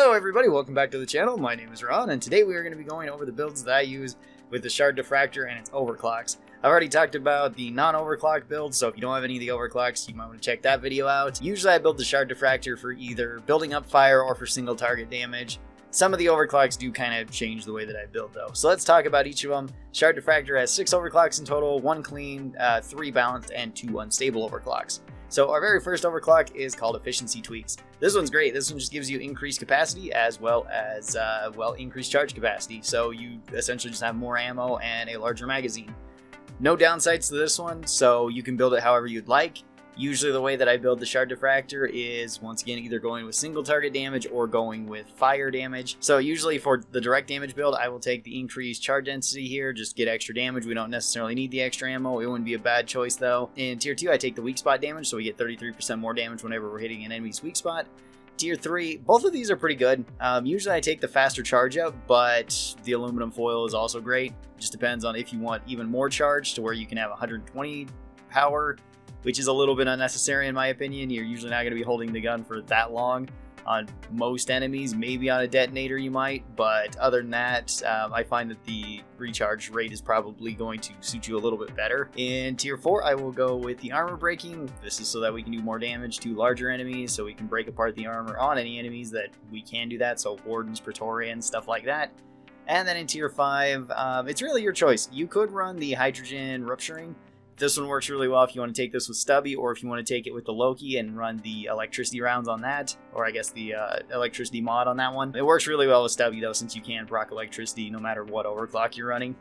Hello everybody, welcome back to the channel. My name is Ron, and today we are going to be going over the builds that I use with the Shard Diffractor and its overclocks. I've already talked about the non-overclock build, so if you don't have any of the overclocks, you might want to check that video out. Usually I build the Shard Diffractor for either building up fire or for single target damage. Some of the overclocks do kind of change the way that I build though. So let's talk about each of them. Shard Diffractor has 6 overclocks in total, 1 clean, 3 balanced, and 2 unstable overclocks. So our very first overclock is called Efficiency Tweaks. This one's great. This one just gives you increased capacity as well as, increased charge capacity. So you essentially just have more ammo and a larger magazine. No downsides to this one, so you can build it however you'd like. Usually the way that I build the Shard Diffractor is, once again, either going with single target damage or going with fire damage. So usually for the direct damage build, I will take the increased charge density here, just get extra damage. We don't necessarily need the extra ammo. It wouldn't be a bad choice though. In Tier 2, I take the weak spot damage, so we get 33% more damage whenever we're hitting an enemy's weak spot. Tier 3, both of these are pretty good. Usually I take the faster charge up, but the aluminum foil is also great. It just depends on if you want even more charge to where you can have 120 power, which is a little bit unnecessary in my opinion. You're usually not going to be holding the gun for that long on most enemies. Maybe on a detonator you might, but other than that, I find that the recharge rate is probably going to suit you a little bit better. In Tier 4, I will go with the armor breaking. This is so that we can do more damage to larger enemies, so we can break apart the armor on any enemies that we can do that, so Wardens, Praetorians, stuff like that. And then in Tier 5, it's really your choice. You could run the hydrogen rupturing. This one works really well if you want to take this with Stubby, or if you want to take it with the Loki and run the electricity rounds on that, or I guess the electricity mod on that one. It works really well with Stubby though, since you can proc electricity no matter what overclock you're running.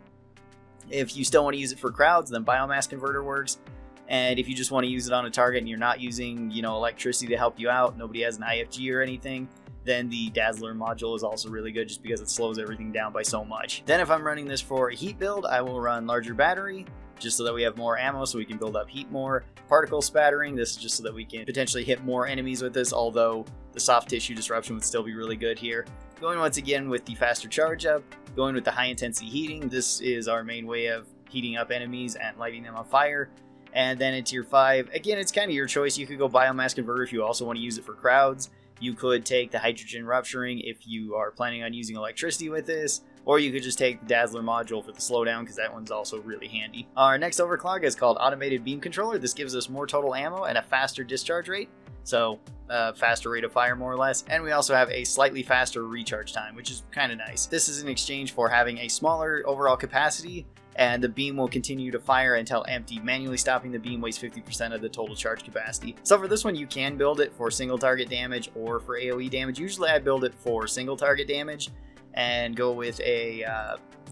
If you still want to use it for crowds, then Biomass Converter works. And if you just want to use it on a target and you're not using, electricity to help you out, nobody has an IFG or anything, then the Dazzler module is also really good just because it slows everything down by so much. Then if I'm running this for a heat build, I will run larger battery, just so that we have more ammo so we can build up heat more. Particle spattering, this is just so that we can potentially hit more enemies with this, although the soft tissue disruption would still be really good here. Going once again with the faster charge up, going with the high intensity heating. This is our main way of heating up enemies and lighting them on fire. And then in Tier 5, again, it's kind of your choice. You could go Biomass Converter if you also want to use it for crowds. You could take the hydrogen rupturing if you are planning on using electricity with this, or you could just take the Dazzler module for the slowdown, because that one's also really handy. Our next overclock is called Automated Beam Controller. This gives us more total ammo and a faster discharge rate, so a faster rate of fire more or less. And we also have a slightly faster recharge time, which is kind of nice. This is in exchange for having a smaller overall capacity, and the beam will continue to fire until empty. Manually stopping the beam wastes 50% of the total charge capacity. So for this one, you can build it for single target damage or for AoE damage. Usually I build it for single target damage and go with a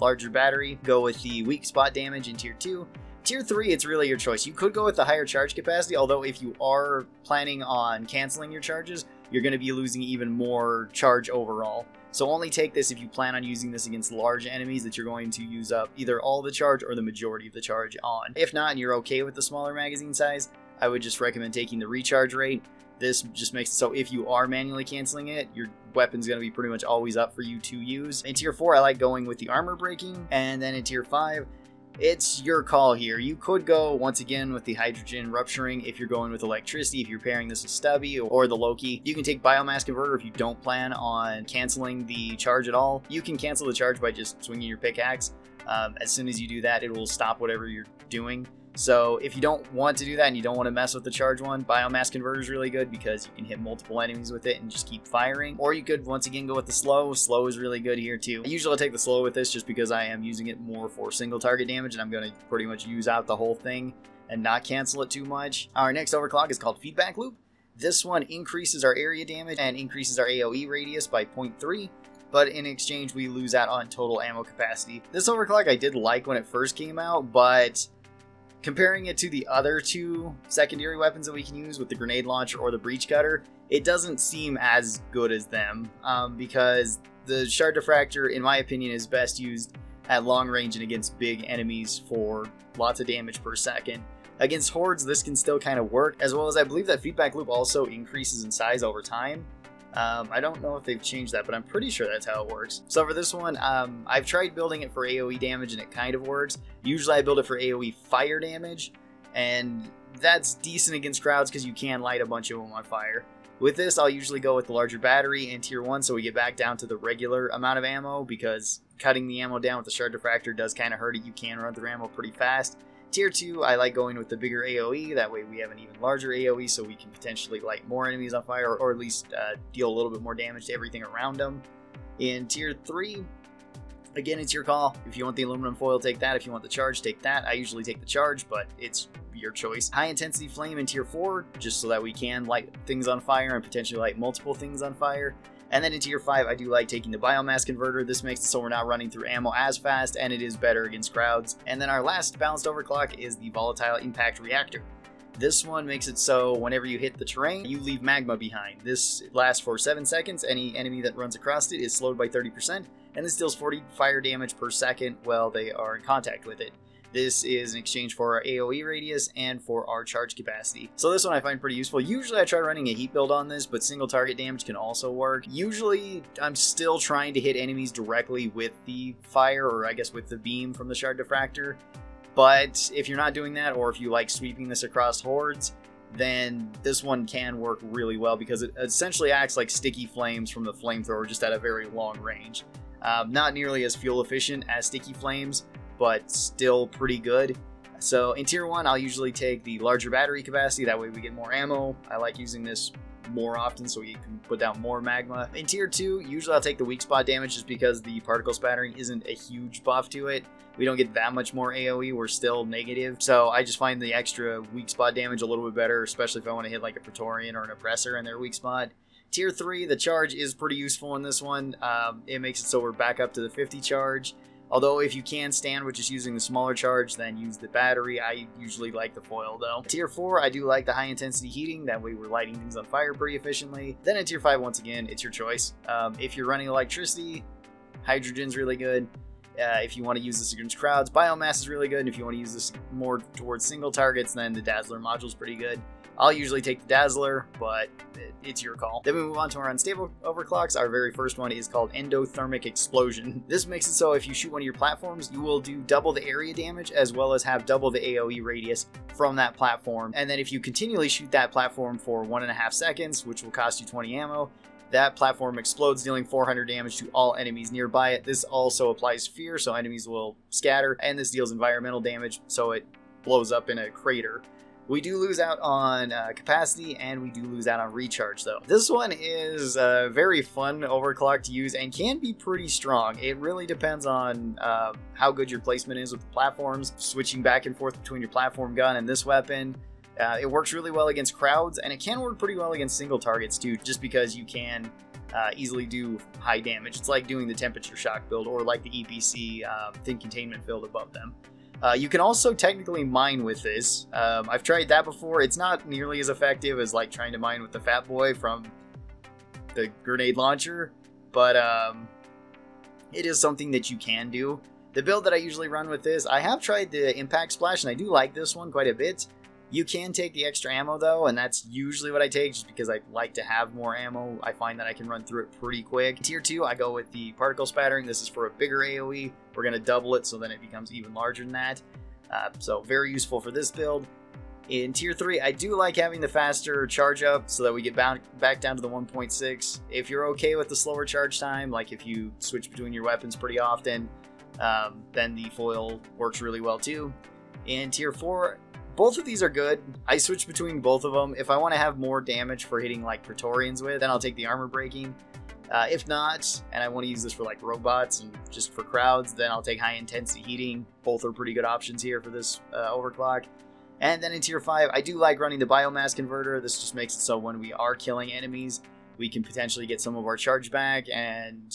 larger battery. Go with the weak spot damage in Tier 2. Tier 3, it's really your choice. You could go with the higher charge capacity, although if you are planning on canceling your charges, you're going to be losing even more charge overall. So only take this if you plan on using this against large enemies that you're going to use up either all the charge or the majority of the charge on. If not, and you're okay with the smaller magazine size, I would just recommend taking the recharge rate. This just makes it so if you are manually canceling it, your weapon's going to be pretty much always up for you to use. In Tier 4, I like going with the armor breaking, and then in Tier 5, it's your call here. You could go, once again, with the hydrogen rupturing if you're going with electricity, if you're pairing this with Stubby or the Loki. You can take Biomass Converter if you don't plan on canceling the charge at all. You can cancel the charge by just swinging your pickaxe. As soon as you do that, it will stop whatever you're doing. So if you don't want to do that and you don't want to mess with the charge one, Biomass Converter is really good because you can hit multiple enemies with it and just keep firing. Or you could once again go with the slow. Slow is really good here too. Usually I take the slow with this just because I am using it more for single target damage, and I'm going to pretty much use out the whole thing and not cancel it too much. Our next overclock is called Feedback Loop. This one increases our area damage and increases our AoE radius by 0.3. But in exchange we lose out on total ammo capacity. This overclock I did like when it first came out, but comparing it to the other 2 secondary weapons that we can use with the grenade launcher or the breach cutter, it doesn't seem as good as them, because the Shard Diffractor, in my opinion, is best used at long range and against big enemies for lots of damage per second. Against hordes, this can still kind of work, as well as I believe that Feedback Loop also increases in size over time. I don't know if they've changed that, but I'm pretty sure that's how it works. So for this one, I've tried building it for AoE damage and it kind of works. Usually I build it for AoE fire damage, and that's decent against crowds because you can light a bunch of them on fire. With this, I'll usually go with the larger battery in tier 1 so we get back down to the regular amount of ammo, because cutting the ammo down with the Shard Diffractor does kind of hurt it. You can run through ammo pretty fast. Tier 2, I like going with the bigger AoE, that way we have an even larger AoE so we can potentially light more enemies on fire, or at least deal a little bit more damage to everything around them. In tier 3, again, it's your call. If you want the aluminum foil, take that. If you want the charge, take that. I usually take the charge, but it's your choice. High intensity flame in tier 4, just so that we can light things on fire and potentially light multiple things on fire. And then in tier 5, I do like taking the biomass converter. This makes it so we're not running through ammo as fast, and it is better against crowds. And then our last balanced overclock is the volatile impact reactor. This one makes it so whenever you hit the terrain, you leave magma behind. This lasts for 7 seconds. Any enemy that runs across it is slowed by 30%, and this deals 40 fire damage per second while they are in contact with it. This is in exchange for our AoE radius and for our charge capacity. So this one I find pretty useful. Usually I try running a heat build on this, but single target damage can also work. Usually I'm still trying to hit enemies directly with the fire, or I guess with the beam from the Shard Diffractor. But if you're not doing that, or if you like sweeping this across hordes, then this one can work really well because it essentially acts like sticky flames from the flamethrower, just at a very long range. Not nearly as fuel efficient as sticky flames, but still pretty good. So in tier 1, I'll usually take the larger battery capacity, that way we get more ammo. I like using this more often so you can put down more magma. In tier 2, usually I'll take the weak spot damage just because the particle spattering isn't a huge buff to it. We don't get that much more AoE, we're still negative. So I just find the extra weak spot damage a little bit better, especially if I want to hit like a Praetorian or an Oppressor in their weak spot. Tier 3, the charge is pretty useful in this one. It makes it so we're back up to the 50 charge. Although if you can stand with just using the smaller charge, then use the battery. I usually like the foil though. Tier 4, I do like the high intensity heating. That way we're lighting things on fire pretty efficiently. Then in tier 5, once again, it's your choice. If you're running electricity, hydrogen's really good. If you want to use this against crowds, biomass is really good. And if you want to use this more towards single targets, then the Dazzler module is pretty good. I'll usually take the Dazzler, but it's your call. Then we move on to our unstable overclocks. Our very first one is called Endothermic Explosion. This makes it so if you shoot one of your platforms, you will do double the area damage as well as have double the AoE radius from that platform. And then if you continually shoot that platform for 1.5 seconds, which will cost you 20 ammo, that platform explodes, dealing 400 damage to all enemies nearby it. This also applies fear, so enemies will scatter, and this deals environmental damage, so it blows up in a crater. We do lose out on capacity, and we do lose out on recharge, though. This one is a very fun overclock to use and can be pretty strong. It really depends on how good your placement is with the platforms. Switching back and forth between your platform gun and this weapon. It works really well against crowds, and it can work pretty well against single targets, too, just because you can easily do high damage. It's like doing the temperature shock build, or like the EPC thin containment build above them. You can also technically mine with this. I've tried that before. It's not nearly as effective as like trying to mine with the Fat Boy from the grenade launcher, but it is something that you can do. The build that I usually run with this, I have tried the Impact Splash, and I do like this one quite a bit. You can take the extra ammo though, and that's usually what I take just because I like to have more ammo. I find that I can run through it pretty quick. Tier 2, I go with the particle spattering. This is for a bigger AoE. We're going to double it so then it becomes even larger than that. So very useful for this build. In tier 3, I do like having the faster charge up so that we get back down to the 1.6. If you're okay with the slower charge time, like if you switch between your weapons pretty often, then the foil works really well too. In tier 4, both of these are good. I switch between both of them. If I want to have more damage for hitting like Praetorians with, then I'll take the armor breaking. If not, and I want to use this for like robots and just for crowds, then I'll take high intensity heating. Both are pretty good options here for this overclock. And then in tier 5, I do like running the biomass converter. This just makes it so when we are killing enemies, we can potentially get some of our charge back and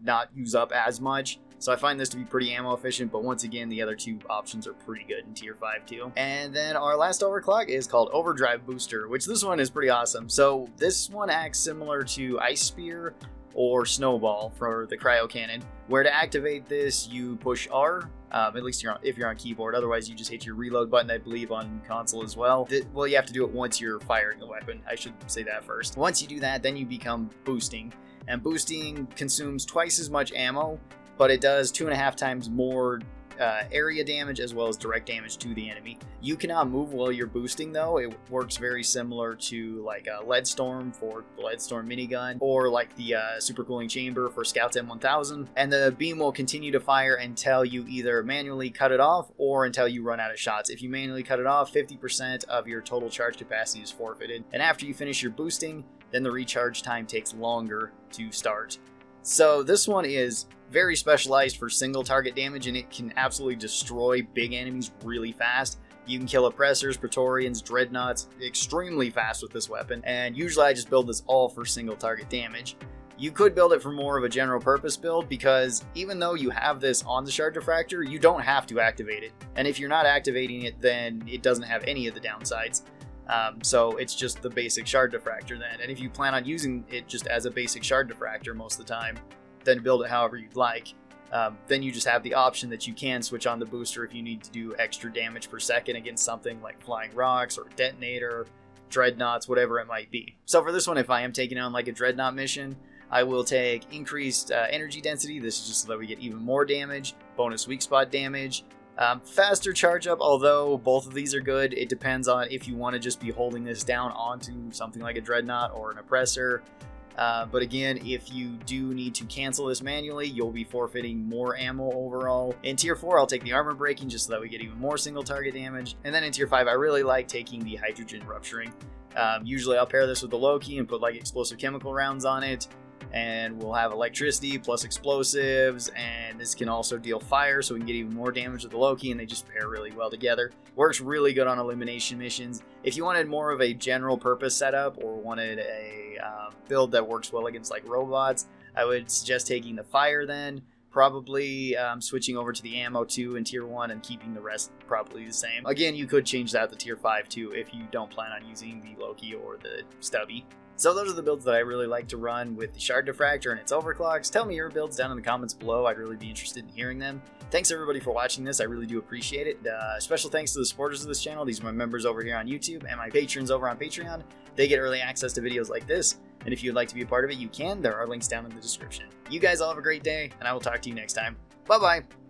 not use up as much. So I find this to be pretty ammo efficient, but once again, the other two options are pretty good in tier 5 too. And then our last overclock is called Overdrive Booster, which this one is pretty awesome. So this one acts similar to Ice Spear or Snowball for the cryo cannon, where to activate this, you push R, at least if you're on keyboard. Otherwise, you just hit your reload button, I believe, on console as well. Well, you have to do it once you're firing the weapon. I should say that first. Once you do that, then you become boosting. And boosting consumes twice as much ammo, but it does 2.5 times more area damage as well as direct damage to the enemy. You cannot move while you're boosting though. It works very similar to like a Lead Storm for the Lead Storm minigun, or like the Super Cooling Chamber for Scouts M1000, and the beam will continue to fire until you either manually cut it off or until you run out of shots. If you manually cut it off, 50% of your total charge capacity is forfeited, and after you finish your boosting, then the recharge time takes longer to start. So this one is very specialized for single target damage, and it can absolutely destroy big enemies really fast. You can kill oppressors, praetorians, dreadnoughts extremely fast with this weapon, and usually I just build this all for single target damage. You could build it for more of a general purpose build, because even though you have this on the Shard Diffractor, you don't have to activate it. And if you're not activating it, then it doesn't have any of the downsides. So it's just the basic Shard Diffractor then. And if you plan on using it just as a basic Shard Diffractor most of the time, then build it however you'd like. Then you just have the option that you can switch on the booster if you need to do extra damage per second against something like flying rocks or detonator, dreadnoughts, whatever it might be. So for this one, if I am taking on like a dreadnought mission, I will take increased energy density. This is just so that we get even more damage, bonus weak spot damage, faster charge up, although both of these are good. It depends on if you want to just be holding this down onto something like a dreadnought or an oppressor. But again, if you do need to cancel this manually, you'll be forfeiting more ammo overall. In tier 4, I'll take the armor breaking just so that we get even more single target damage. And then in tier 5, I really like taking the hydrogen rupturing. Usually I'll pair this with the Loki and put like explosive chemical rounds on it. And we'll have electricity plus explosives, and this can also deal fire, so we can get even more damage with the Loki, and they just pair really well together. Works really good on elimination missions. If you wanted more of a general purpose setup, or wanted a build that works well against like robots, I would suggest taking the fire then, probably switching over to the ammo too in tier 1 and keeping the rest probably the same. Again, you could change that to tier 5 too if you don't plan on using the Loki or the Stubby. So those are the builds that I really like to run with the Shard Diffractor and its overclocks. Tell me your builds down in the comments below. I'd really be interested in hearing them. Thanks everybody for watching this. I really do appreciate it. Special thanks to the supporters of this channel. These are my members over here on YouTube and my patrons over on Patreon. They get early access to videos like this. And if you'd like to be a part of it, you can. There are links down in the description. You guys all have a great day, and I will talk to you next time. Bye-bye.